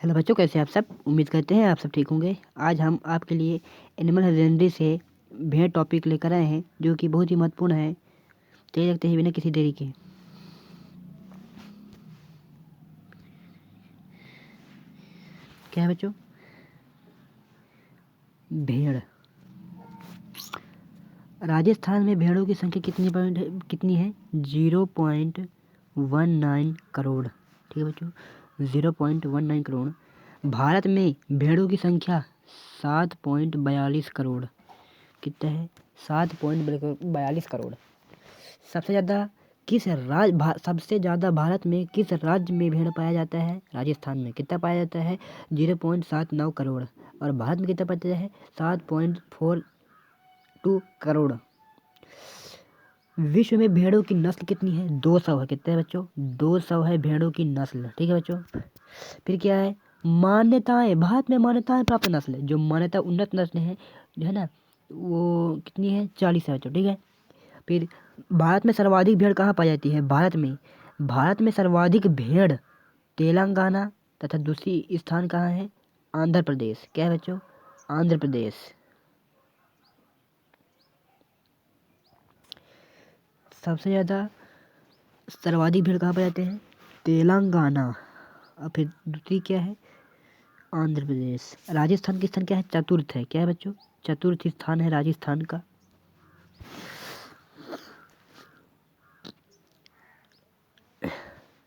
Hello बच्चों, कैसे हैं आप सब। उम्मीद करते हैं आप सब ठीक होंगे। आज हम आपके लिए एनिमल हस्बेंड्री से भेड़ टॉपिक लेकर आए हैं, जो कि बहुत ही महत्वपूर्ण है। चलिए देखते हैं बिना किसी देरी के। क्या है बच्चों? भेड़। राजस्थान में भेड़ों की संख्या कितनी है? 0.19 करोड़। ठीक है बच्चों, 0.19 करोड़। भारत में भेड़ों की संख्या 7.42 करोड़। कितना है? 7.42 करोड़। सबसे ज़्यादा सबसे ज़्यादा भारत में किस राज्य में भेड़ पाया जाता है? राजस्थान में। कितना पाया जाता है? 0.79 करोड़। और भारत में कितना पाया जाता है? 7.42 करोड़। विश्व में भेड़ों की नस्ल कितनी है? 200 है। कितने है बच्चों? 200 है भेड़ों की नस्ल। ठीक है बच्चों। फिर क्या है? मान्यताएं। भारत में मान्यताएं प्राप्त नस्ल है, जो मान्यता उन्नत नस्ल है, जो है ना, वो कितनी है? 40 है बच्चों। ठीक है। फिर भारत में सर्वाधिक भेड़ कहाँ पाई जाती है? भारत में सर्वाधिक भेड़ तेलंगाना तथा दूसरी स्थान कहाँ है? आंध्र प्रदेश। क्या है बच्चों? आंध्र प्रदेश। सबसे ज़्यादा सर्वाधिक भेड़ कहाँ पाए जाते हैं? तेलंगाना। और फिर दूसरी क्या है? आंध्र प्रदेश। राजस्थान की स्थान क्या है? चतुर्थ है। क्या है बच्चों? चतुर्थ स्थान है राजस्थान का।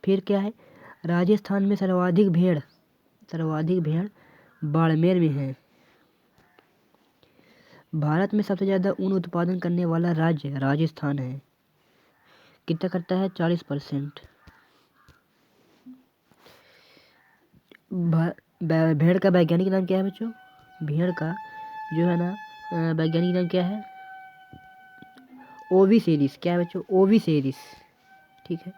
फिर क्या है? राजस्थान में सर्वाधिक भेड़ बाड़मेर में है। भारत में सबसे ज़्यादा ऊन उत्पादन करने वाला राज्य राजस्थान है। कितना करता है? 40%। भेड़ का वैज्ञानिक नाम क्या है बच्चों? भेड़ का जो है ना, वैज्ञानिक नाम क्या है? ओविसेरिस। क्या है बच्चों? ओविसेरिस। ठीक है।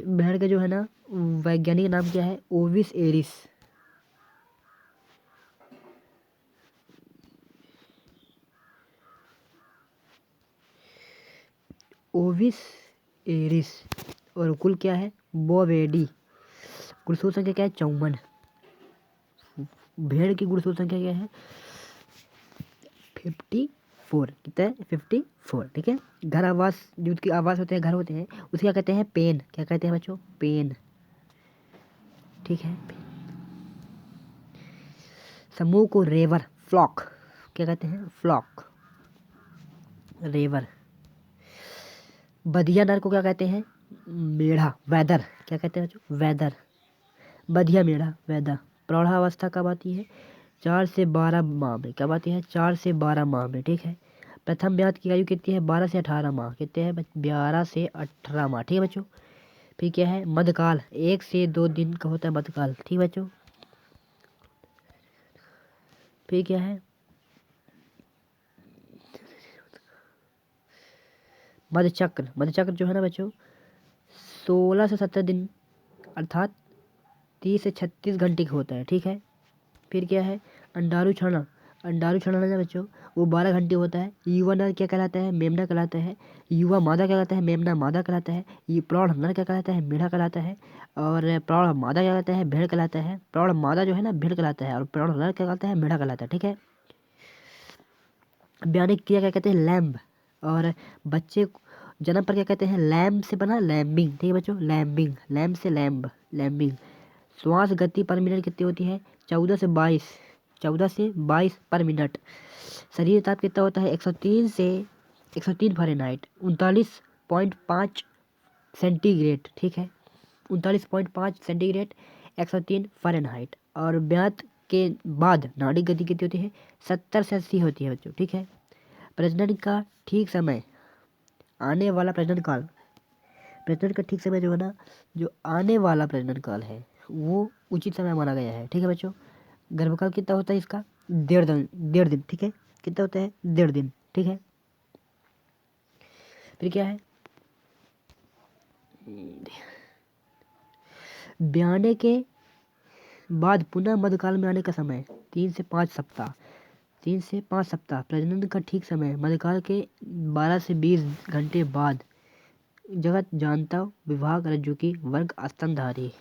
भेड़ का जो है ना, वैज्ञानिक नाम क्या है? ओविस एरिस। ओविस एरिस। और कुल क्या है? बोवेडी। गुणसूत्र संख्या क्या है? 54। भेड़ की गुणसूत्र संख्या क्या है? 54। कितना है? 54। ठीक है। घर आवास, जो उसकी आवास होते हैं, घर होते हैं, उसे क्या कहते हैं? पेन। क्या कहते हैं बच्चों? पेन। ठीक है। समूह को रेवर, फ्लॉक। क्या कहते हैं? फ्लॉक, रेवर। बधिया नर को क्या कहते हैं? मेढ़ा, वेदर। क्या कहते हैं बच्चों? वेदर। बधिया मेढ़ा, वेदर। प्रौढ़ावस्था कब आती है? 4 से 12 माह में। कब आती है? 4 से 12 माह में। ठीक है। प्रथम ब्यात की आयु कितनी है? 12 से 18 माह। कितने हैं? 12 से 18 माह। ठीक है बच्चों। फिर क्या है? मध्यकाल 1 से 2 दिन का होता है मध्यकाल। ठीक है बच्चों। फिर क्या है? मध्यचक्र जो है ना बच्चों, 16 से 17 दिन, अर्थात 30 से 36 घंटे का होता है। ठीक है। फिर क्या है? अंडारू क्षरण है ना बच्चों, वो 12 घंटे होता है। युवा नर क्या कहलाता है? मेमना कहलाता है। युवा मादा क्या कहलाता है? मेमना मादा कहलाता है। ये प्रौढ़ नर क्या कहलाता है? मेढ़ा कहलाता है। और प्रौढ़ मादा क्या कहलाता है? भेड़ कहलाता है। प्रौढ़ मादा जो है ना, भेड़ कहलाता है। और प्रौढ़ नर क्या कहलाता है? मेढ़ा कहलाता है। ठीक है। ब्याने क्रिया क्या कहते हैं? लैम्ब। और बच्चे जन्म पर क्या कहते हैं? लैम्ब से बना, लैम्बिंग। ठीक है बच्चों, लैम्बिंग। लैम्ब से लैम्ब, लैम्बिंग। श्वास गति पर मिनट कितनी होती है? 14 से 22 पर मिनट। शरीर ताप कितना होता है? 103 फ़ारेनहाइट, 39.5 सेंटीग्रेड। ठीक है। 39.5 सेंटीग्रेड, 103 फ़ारेनहाइट। और ब्यात के बाद नाड़ी गति कितनी होती है? 70 से 80 होती है बच्चों। ठीक है। प्रजनन का ठीक समय, आने वाला प्रजनन काल, प्रजनन का ठीक समय जो है ना, जो आने वाला प्रजनन काल है, वो उचित समय माना गया है। ठीक है बच्चों। गर्भकाल कितना होता है इसका? 1.5 दिन। ठीक है। कितना होता है? 1.5 दिन। ठीक है। फिर क्या है? ब्याने के बाद पुनः मध्यकाल में आने का समय 3 से 5 सप्ताह। 3 से 5 सप्ताह प्रजनन का ठीक समय। मध्यकाल के 12 से 20 घंटे बाद। जगत जानता विभाग रज्जु की वर्ग स्तनधारी।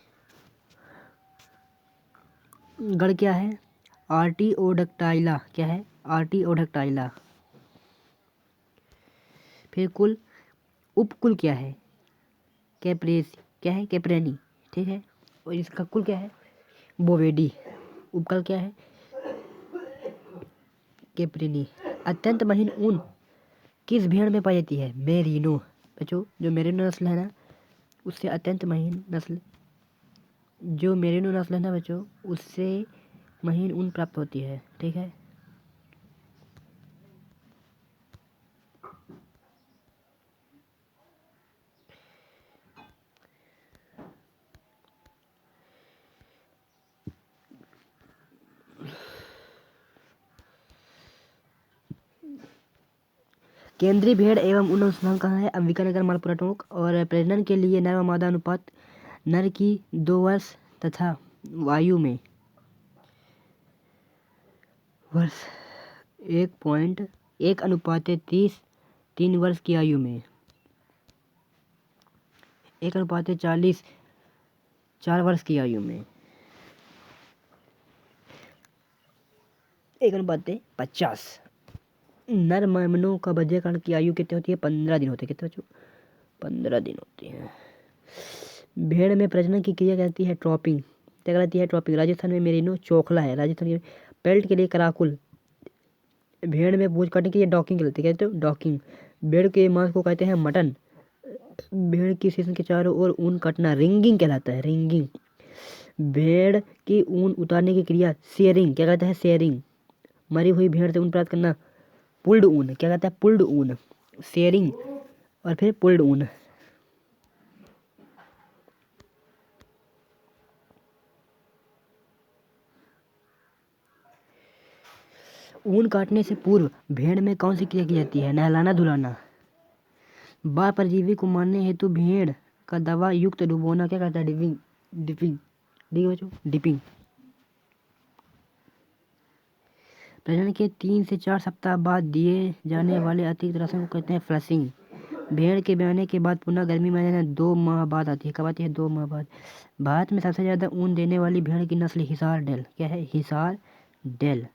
गढ़ क्या है? आर्टियोडक्टाइला। क्या है? आर्टियोडक्टाइला। फिर कुल, उपकुल क्या है? कैप्रेस। क्या है? कैप्रेनी। ठीक है। और इसका कुल क्या है? बोवेडी। उपकुल क्या है? कैप्रेनी। अत्यंत महीन ऊन किस भेड़ में पाई जाती है? मेरिनो। बच्चों जो मेरिनो नस्ल है ना, उससे अत्यंत महीन नस्ल, जो मेरिनो नस्ल है ना बच्चों, उससे महीन ऊन प्राप्त होती है। ठीक है। केंद्रीय भेड़ एवं ऊन अनुसंधान कहाँ है? अंबिका नगर, मालपुरा टोंक। और प्रजनन के लिए नर व मादा अनुपात नर की 2 वर्ष तथा वायु में वर्ष 1.1:30, 3 वर्ष की आयु में 1:40, 4 वर्ष की आयु में 1:50। नर मेमनों का बच्चेकरण की आयु कितनी होती है? 15 दिन होती है। कितने बच्चों? 15 दिन होती है। भेड़ में प्रजनन की क्रिया कहती है ट्रॉपिंग। क्या कहती है? ट्रॉपिंग। राजस्थान में मेरिनो चोखला है। राजस्थान के पेल्ट के लिए कराकुल। भेड़ में पूंछ काटने के लिए डॉकिंग कहते हैं। कहते हो डॉकिंग। भेड़ के मांस को कहते हैं मटन। भेड़ की सीसन के चारों ओर ऊन काटना रिंगिंग कहलाता है। रिंगिंग। भेड़ की ऊन उतारने की क्रिया शेयरिंग। क्या कहता है? शेयरिंग। मरी हुई भेड़ से ऊन प्राप्त करना पुल्ड ऊन। क्या कहता है? पुल्ड ऊन। शेयरिंग और फिर पुल्ड ऊन। ऊन काटने से पूर्व भेड़ में कौन सी क्रिया की जाती है? नहलाना धुलाना। बाल परजीवी को मारने हेतु भेड़ का दवा युक्त डुबोना क्या कहता है? डिपिंग। डिपिंग। ठीक है बच्चों, डिपिंग। प्रजनन के 3 से 4 सप्ताह बाद दिए जाने वाले अतिरिक्त राशन को कहते हैं फ्लशिंग। भेड़ के ब्याने के बाद पुनः गर्मी में आ जाना 2 माह बाद आती है। कब आती है? 2 माह बाद। भारत में सबसे ज़्यादा ऊन देने वाली भेड़ की नस्ल हिसार डेल। क्या है? हिसार डेल।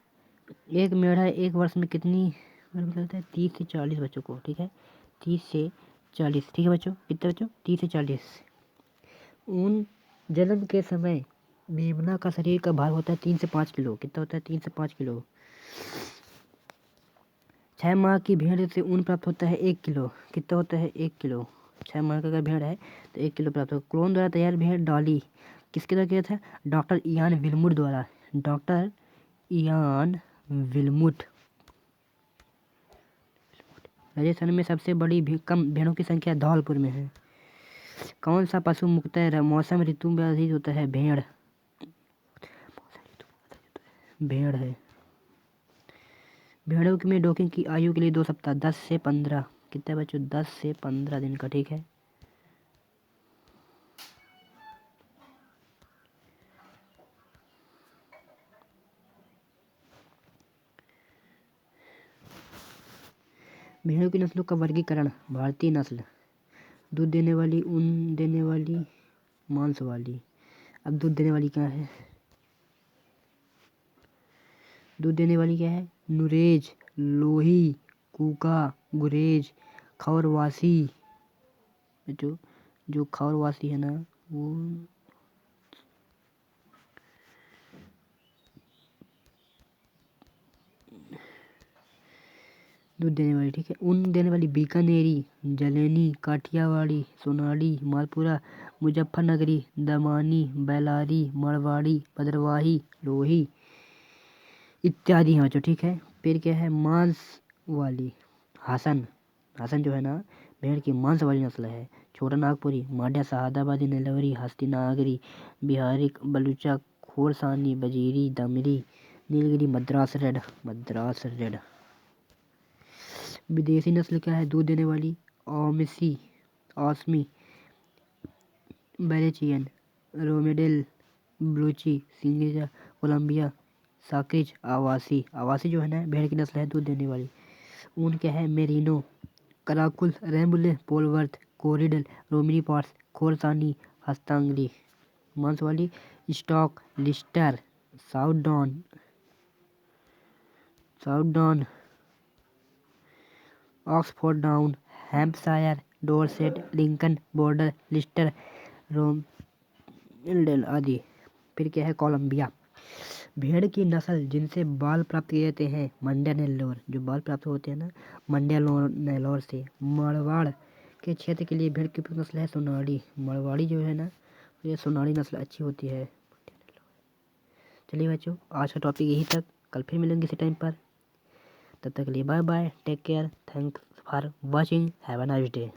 एक मेढ़ा एक वर्ष में कितनी मतलब 30 से 40 बच्चों को। ठीक है, 30 से 40। ठीक है बच्चों, कितने बच्चों? 30 से 40। ऊन जन्म के समय मेमना का शरीर का भार होता है 3 से 5 किलो। कितना होता है? 3 से 5 किलो। 6 माह की भेड़ से ऊन प्राप्त होता है 1 किलो। कितना होता है? 1 किलो। 6 माह का अगर भेड़ है तो 1 किलो प्राप्त होगा। क्लोन द्वारा तैयार भेड़ डॉली किसके द्वारा किया था? डॉक्टर इयान विल्मुट द्वारा। Doctor Ian विल्मुट। राजस्थान में सबसे बड़ी कम भेड़ों की संख्या धौलपुर में है। कौन सा पशु मुख्यतः मौसम ऋतु में अधिक होता है? भेड़। भेड़ है। भेड़ों में डॉकिंग की आयु के लिए 2 सप्ताह, 10 से 15। कितने बच्चों? 10 से 15 दिन का। ठीक है। भेड़ों की नस्लों का वर्गीकरण। भारतीय नस्ल, दूध देने वाली, ऊन देने वाली, मांस वाली। अब दूध देने वाली क्या है? दूध देने वाली क्या है? नुरेज, लोही, कूका, गुरेज, खौरवासी। जो जो खौरवासी है ना, वो दूध देने वाली। ठीक है। ऊन देने वाली बीकानेरी, जलेनी, काठियावाड़ी, सोनाली, मालपुरा, मुजफ्फरनगरी, दमानी, बैलारी, मारवाड़ी, भद्रवाही, लोही इत्यादि हैं बच्चों। ठीक है। फिर क्या है? मांस वाली। हासन। हासन जो है ना, भेड़ की मांस वाली नस्ल है। छोटा नागपुरी, मांड्या, शहादाबादी, नीलवरी, हस्तिनागरी, बिहारी, बलूचा, खोरसानी, बजीरी, दमरी, नीलगिरी, मद्रास रेड। मद्रास रेड। विदेशी नस्ल क्या है? दूध देने वाली ओमिसी, ऑस्मी, बेरेचियन, रोमेडेल, ब्लूची, सिंगेजा, कोलंबिया, साक्रिच, आवासी। आवासी जो है ना, भेड़ की नस्ल है दूध देने वाली। ऊन क्या है? Merino, Karakul, Rambouillet, Polwarth, Corriedale, Romney Marsh, Khorasani, हस्तांगली। मांस वाली stock, Leicester, Southdown, Southdown, Oxford Down, Hampshire, Dorset, Lincoln, Border, Leicester, Romeldale आदि। फिर क्या है कोलंबिया। भेड़ की नस्ल जिनसे बाल प्राप्त किए जाते हैं मंड्या नेल्लोर, जो बाल प्राप्त होते हैं ना मंड्या नेल्लोर से। मारवाड़ के क्षेत्र के लिए भेड़ की प्रमुख नस्ल है सोनाली। मारवाड़ी जो है ना ये सोनाली नस्ल अच्छी होती है। चलिए बच्चों आज का टॉपिक यही तक, कल फिर मिलेंगे इसी टाइम पर। तब तक के लिए bye bye, take care, thanks for watching, have a nice day.